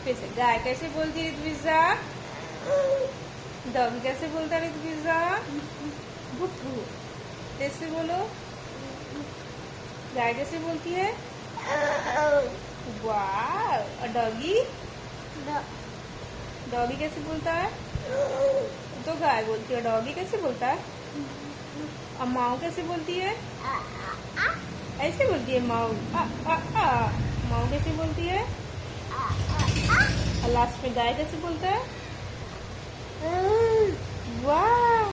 फिर से गाय कैसे बोलती है ऋतविजा? डॉगी कैसे बोलता है ऋतविजा? भुप्पू। कैसे बोलो? गाय कैसे बोलती है? वाह। और डॉगी? डॉगी कैसे बोलता है? तो गाय बोलती है, डॉगी कैसे बोलता है? और माऊ कैसे बोलती है? ऐसे बोलती है माऊ। माऊ कैसे बोलती है? और लास्ट में गाय कैसे बोलता है? वाह।